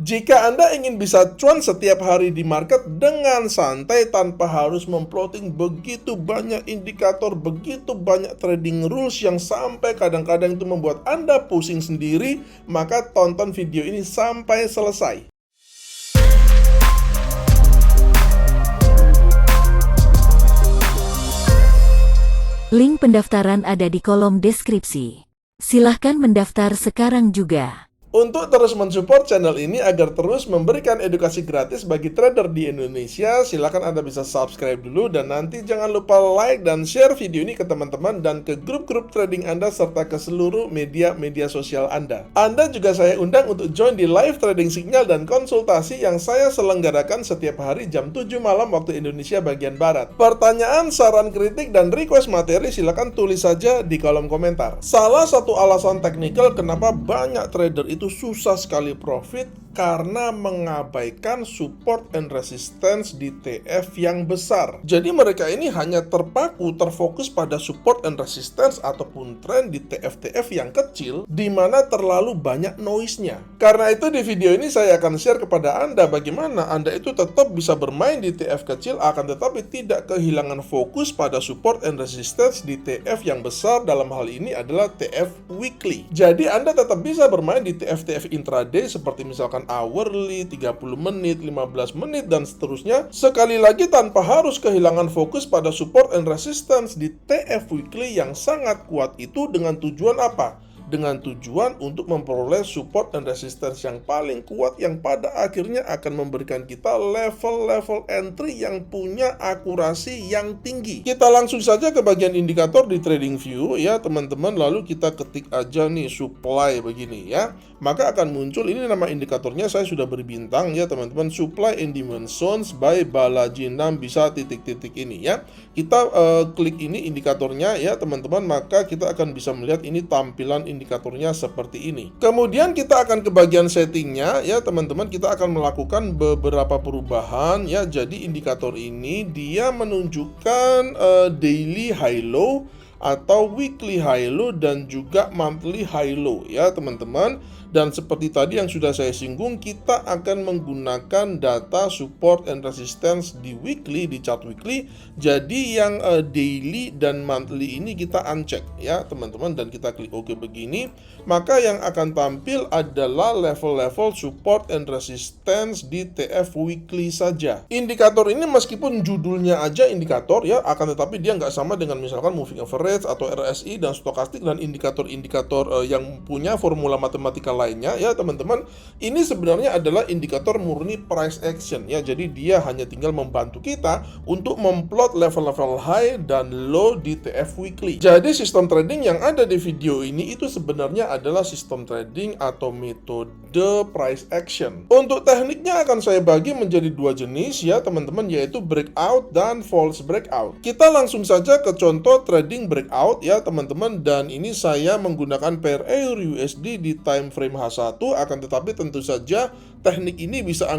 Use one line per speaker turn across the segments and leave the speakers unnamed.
Jika Anda ingin bisa cuan setiap hari di market dengan santai tanpa harus memplotting begitu banyak indikator, begitu banyak trading rules yang sampai kadang-kadang itu membuat Anda pusing sendiri, maka tonton video ini sampai selesai.
Link pendaftaran ada di kolom deskripsi. Silahkan mendaftar sekarang juga.
Untuk terus mensupport channel ini agar terus memberikan edukasi gratis bagi trader di Indonesia, silakan Anda bisa subscribe dulu dan nanti jangan lupa like dan share video ini ke teman-teman dan ke grup-grup trading Anda serta ke seluruh media sosial Anda. Anda juga saya undang untuk join di live trading signal dan konsultasi yang saya selenggarakan setiap hari jam 7 malam waktu Indonesia bagian Barat. Pertanyaan, saran, kritik, dan request materi silakan tulis saja di kolom komentar. Salah satu alasan teknikal kenapa banyak trader itu susah sekali profit karena mengabaikan support and resistance di TF yang besar. Jadi mereka ini hanya terfokus pada support and resistance ataupun trend di TF-TF yang kecil di mana terlalu banyak noise-nya. Karena itu di video ini saya akan share kepada Anda bagaimana Anda itu tetap bisa bermain di TF kecil akan tetapi tidak kehilangan fokus pada support and resistance di TF yang besar, dalam hal ini adalah TF weekly. Jadi Anda tetap bisa bermain di TF-TF intraday seperti misalkan hourly, 30 menit, 15 menit, dan seterusnya. Sekali lagi tanpa harus kehilangan fokus pada support and resistance di TF weekly yang sangat kuat itu dengan tujuan apa? Dengan tujuan untuk memperoleh support dan resistance yang paling kuat yang pada akhirnya akan memberikan kita level-level entry yang punya akurasi yang tinggi. Kita langsung saja ke bagian indikator di TradingView ya teman-teman, lalu kita ketik aja nih supply begini ya. Maka akan muncul ini nama indikatornya, saya sudah beri bintang ya teman-teman, supply in demand zones by Balaji 6 bisa titik-titik ini ya. Kita klik ini indikatornya ya teman-teman, maka kita akan bisa melihat ini tampilan indikatornya seperti ini. Kemudian kita akan ke bagian settingnya ya teman-teman, kita akan melakukan beberapa perubahan ya. Jadi indikator ini dia menunjukkan daily high low atau weekly high low dan juga monthly high low ya teman-teman. Dan seperti tadi yang sudah saya singgung, kita akan menggunakan data support and resistance di weekly, di chart weekly. Jadi yang daily dan monthly ini kita uncheck ya teman-teman, dan kita klik OK begini. Maka yang akan tampil adalah level-level support and resistance di TF weekly saja. Indikator ini meskipun judulnya aja indikator ya, akan tetapi dia nggak sama dengan misalkan moving average atau RSI dan stokastik dan indikator-indikator yang punya formula matematika lainnya ya teman-teman. Ini sebenarnya adalah indikator murni price action ya. Jadi dia hanya tinggal membantu kita untuk memplot level-level high dan low di TF weekly. Jadi sistem trading yang ada di video ini itu sebenarnya adalah sistem trading atau metode price action. Untuk tekniknya akan saya bagi menjadi dua jenis ya teman-teman, yaitu breakout dan false breakout. Kita langsung saja ke contoh trading breakout ya teman-teman, dan ini saya menggunakan pair EUR USD di time frame H1, akan tetapi tentu saja teknik ini bisa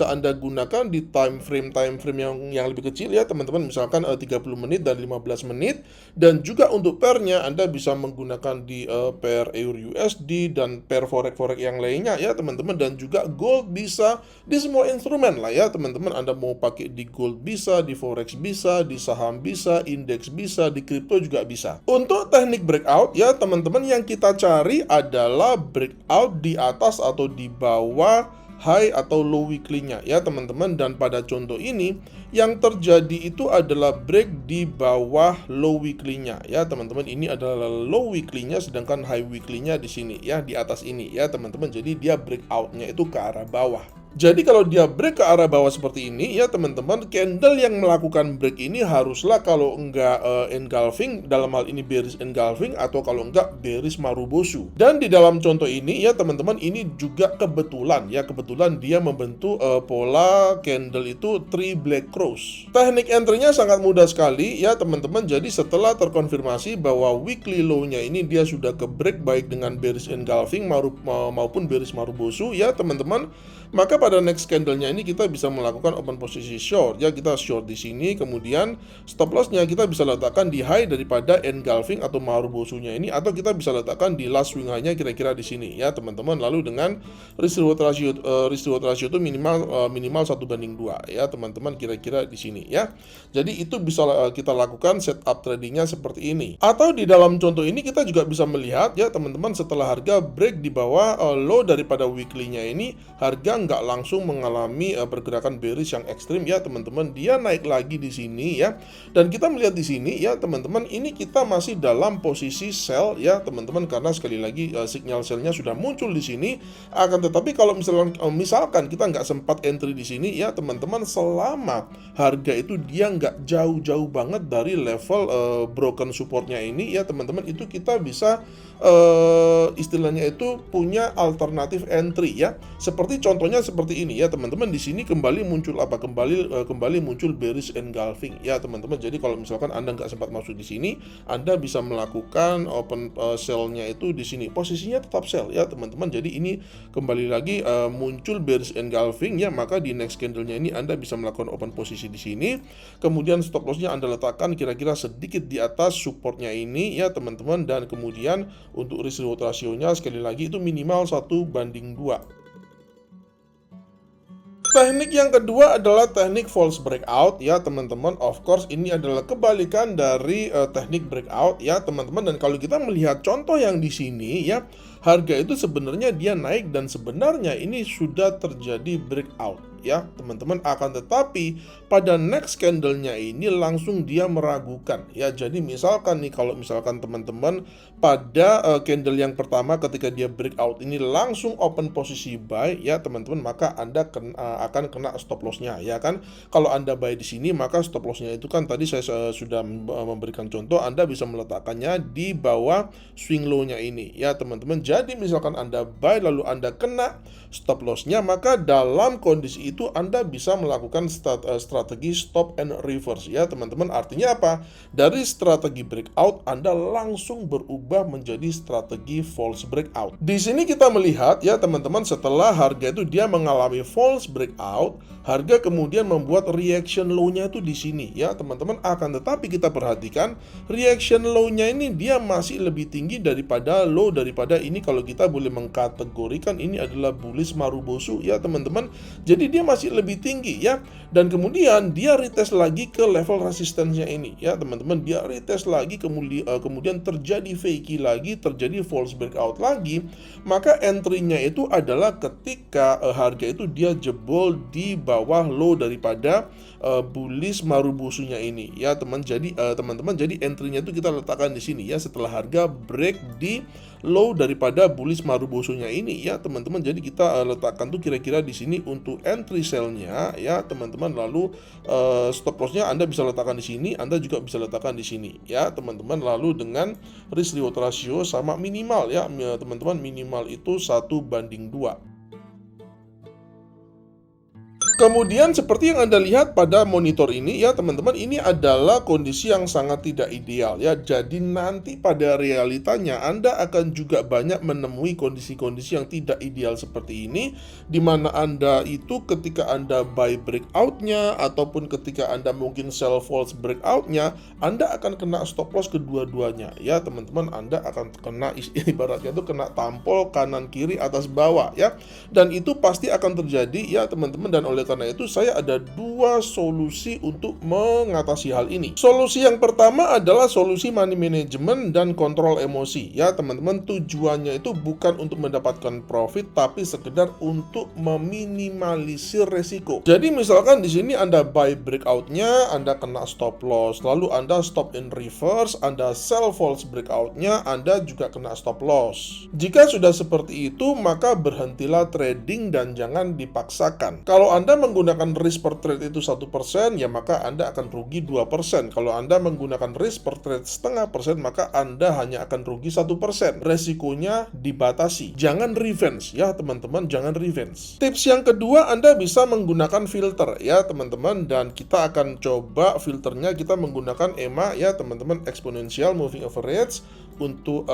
Anda gunakan di time frame yang lebih kecil ya teman-teman, misalkan 30 menit dan 15 menit, dan juga untuk pairnya Anda bisa menggunakan di pair EUR USD dan pair forex yang lainnya ya teman-teman, dan juga gold bisa di semua instrumen lah ya teman-teman. Anda mau pakai di gold bisa, di forex bisa, di saham bisa, indeks bisa, di crypto juga bisa. Untuk teknik breakout ya teman-teman, yang kita cari adalah breakout di atas atau di bawah high atau low weekly-nya ya teman-teman. Dan pada contoh ini yang terjadi itu adalah break di bawah low weekly-nya ya teman-teman. Ini adalah low weekly-nya, sedangkan high weekly-nya di sini ya, di atas ini ya teman-teman. Jadi dia breakout-nya itu ke arah bawah. Jadi kalau dia break ke arah bawah seperti ini ya teman-teman, candle yang melakukan break ini haruslah kalau enggak engulfing, dalam hal ini bearish engulfing, atau kalau enggak bearish marubosu. Dan di dalam contoh ini ya teman-teman, ini juga kebetulan dia membentuk pola candle itu 3 black cross. Teknik entry-nya sangat mudah sekali ya teman-teman. Jadi setelah terkonfirmasi bahwa weekly low-nya ini dia sudah ke break baik dengan bearish engulfing maupun bearish marubosu ya teman-teman, maka pada next candle-nya ini kita bisa melakukan open posisi short, ya kita short di sini, kemudian stop loss-nya kita bisa letakkan di high daripada engulfing atau Marubosu-nya ini, atau kita bisa letakkan di last swing high-nya kira-kira di sini, ya teman-teman. Lalu dengan risk reward ratio itu minimal 1:2, ya teman-teman, kira-kira di sini, ya. Jadi itu bisa kita lakukan setup tradingnya seperti ini. Atau di dalam contoh ini kita juga bisa melihat, ya teman-teman, setelah harga break di bawah low daripada weekly-nya ini, harga nggak langsung mengalami pergerakan bearish yang ekstrim, ya teman-teman. Dia naik lagi di sini, ya. Dan kita melihat di sini, ya teman-teman, ini kita masih dalam posisi sell, ya teman-teman, karena sekali lagi sinyal sell-nya sudah muncul di sini. Akan tetapi kalau misalkan kita nggak sempat entry di sini, ya teman-teman, selama harga itu dia nggak jauh-jauh banget dari level broken supportnya ini, ya teman-teman, itu kita bisa istilahnya itu punya alternatif entry, ya. Seperti contohnya seperti ini, ya teman-teman. Di sini kembali muncul apa? Kembali muncul bearish engulfing, ya teman-teman. Jadi kalau misalkan Anda nggak sempat masuk di sini, Anda bisa melakukan open sell-nya itu di sini. Posisinya tetap sell, ya teman-teman. Jadi ini kembali lagi muncul bearish engulfing, ya, maka di next candle-nya ini Anda bisa melakukan open posisi di sini. Kemudian stop loss-nya Anda letakkan kira-kira sedikit di atas supportnya ini, ya teman-teman. Dan kemudian untuk risk reward ratio-nya sekali lagi itu minimal 1:2. Teknik yang kedua adalah teknik false breakout, ya teman-teman. Of course ini adalah kebalikan dari teknik breakout, ya teman-teman. Dan kalau kita melihat contoh yang di sini, ya, harga itu sebenarnya dia naik dan sebenarnya ini sudah terjadi breakout, ya teman-teman. Akan tetapi pada next candle-nya ini langsung dia meragukan, ya. Jadi misalkan nih, kalau misalkan teman-teman pada candle yang pertama ketika dia breakout ini langsung open posisi buy, ya teman-teman, maka Anda akan kena stop loss-nya, ya kan. Kalau Anda buy di sini, maka stop loss-nya itu kan tadi saya sudah memberikan contoh, Anda bisa meletakkannya di bawah swing low-nya ini, ya teman-teman. Jadi misalkan Anda buy lalu Anda kena stop loss-nya, maka dalam kondisi itu Anda bisa melakukan strategi stop and reverse, ya teman-teman. Artinya apa? Dari strategi breakout Anda langsung berubah menjadi strategi false breakout. Di sini kita melihat, ya teman-teman, setelah harga itu dia mengalami false breakout, harga kemudian membuat reaction low-nya itu di sini, ya teman-teman. Akan tetapi kita perhatikan reaction low-nya ini dia masih lebih tinggi daripada low daripada ini. Kalau kita boleh mengkategorikan ini adalah bullish Marubosu, ya teman-teman. Jadi dia masih lebih tinggi, ya. Dan kemudian dia retest lagi ke level resistennya ini, ya teman-teman. Dia retest lagi, kemudian terjadi fakey lagi, terjadi false breakout lagi. Maka entry-nya itu adalah ketika harga itu dia jebol di bawah low daripada bullish Marubosunya ini, ya teman-teman. Jadi entry-nya itu kita letakkan di sini, ya, setelah harga break di low daripada bullish Marubosunya ini, ya teman-teman. Jadi kita letakkan tuh kira-kira di sini untuk entry sell-nya, ya teman-teman. Lalu stop loss-nya Anda bisa letakkan di sini, Anda juga bisa letakkan di sini, ya teman-teman. Lalu dengan risk reward ratio sama minimal, ya teman-teman, minimal itu 1:2. Kemudian seperti yang Anda lihat pada monitor ini, ya teman-teman, ini adalah kondisi yang sangat tidak ideal, ya. Jadi nanti pada realitanya Anda akan juga banyak menemui kondisi-kondisi yang tidak ideal seperti ini, di mana Anda itu ketika Anda buy breakout-nya ataupun ketika Anda mungkin sell false breakout-nya, Anda akan kena stop loss kedua-duanya, ya teman-teman. Anda akan kena ibaratnya itu kena tampol kanan kiri atas bawah, ya. Dan itu pasti akan terjadi, ya teman-teman. Dan oleh karena itu saya ada dua solusi untuk mengatasi hal ini. Solusi yang pertama adalah solusi money management dan kontrol emosi, ya teman-teman. Tujuannya itu bukan untuk mendapatkan profit, tapi sekedar untuk meminimalisir resiko. Jadi misalkan di sini Anda buy breakout-nya, Anda kena stop loss, lalu Anda stop in reverse, Anda sell false breakout-nya, Anda juga kena stop loss. Jika sudah seperti itu, maka berhentilah trading dan jangan dipaksakan. Kalau Anda menggunakan risk per trade itu 1%, ya maka Anda akan rugi 2%. Kalau Anda menggunakan risk per trade 0,5%, maka Anda hanya akan rugi 1%. Resikonya dibatasi. Jangan revenge, ya teman-teman, jangan revenge. Tips yang kedua, Anda bisa menggunakan filter, ya teman-teman. Dan kita akan coba filternya, kita menggunakan EMA, ya teman-teman, exponential moving average untuk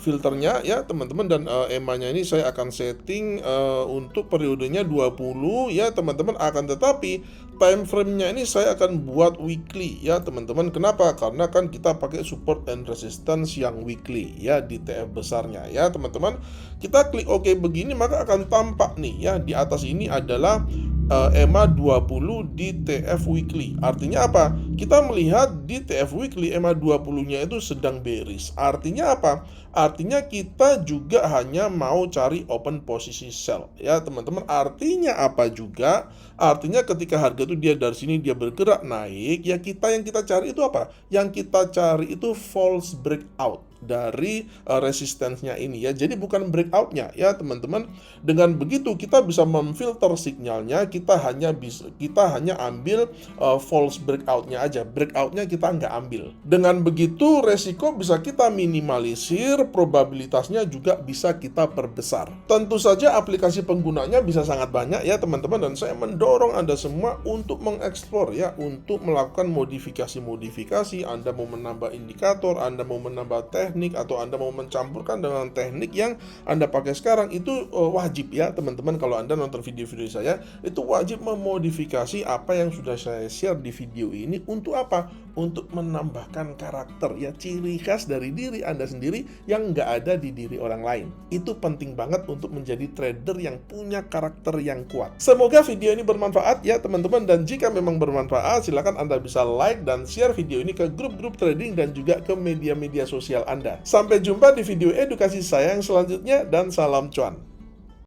filternya ya teman-teman, dan EMA-nya ini saya akan setting untuk periodenya 20 ya teman-teman, akan tetapi time frame-nya ini saya akan buat weekly ya teman-teman. Kenapa? Karena kan kita pakai support and resistance yang weekly ya di TF besarnya ya teman-teman. Kita klik OK begini, maka akan tampak nih ya di atas ini adalah EMA 20 di TF weekly. Artinya apa? Kita melihat di TF weekly EMA 20-nya itu sedang bearish. Artinya apa? Artinya kita juga hanya mau cari open posisi sell ya teman-teman. Artinya apa juga? Artinya ketika harga itu dia dari sini dia bergerak naik, ya yang kita cari itu apa? Yang kita cari itu false breakout dari resistensinya ini ya. Jadi bukan breakoutnya ya teman-teman. Dengan begitu kita bisa memfilter sinyalnya. Kita hanya ambil false breakoutnya aja. Breakoutnya kita nggak ambil. Dengan begitu resiko bisa kita minimalisir, probabilitasnya juga bisa kita perbesar. Tentu saja aplikasi penggunanya bisa sangat banyak ya teman-teman, dan saya mendorong Anda semua untuk mengeksplor ya, untuk melakukan modifikasi-modifikasi. Anda mau menambah indikator, Anda mau menambah teknik, atau Anda mau mencampurkan dengan teknik yang Anda pakai sekarang, itu wajib ya teman-teman. Kalau Anda nonton video-video saya, itu wajib memodifikasi apa yang sudah saya share di video ini. Untuk apa? Untuk menambahkan karakter ya, ciri khas dari diri Anda sendiri yang nggak ada di diri orang lain. Itu penting banget untuk menjadi trader yang punya karakter yang kuat. Semoga video ini bermanfaat ya teman-teman, dan jika memang bermanfaat silakan Anda bisa like dan share video ini ke grup-grup trading dan juga ke media-media sosial Anda. Sampai jumpa di video edukasi saya yang selanjutnya, dan salam cuan.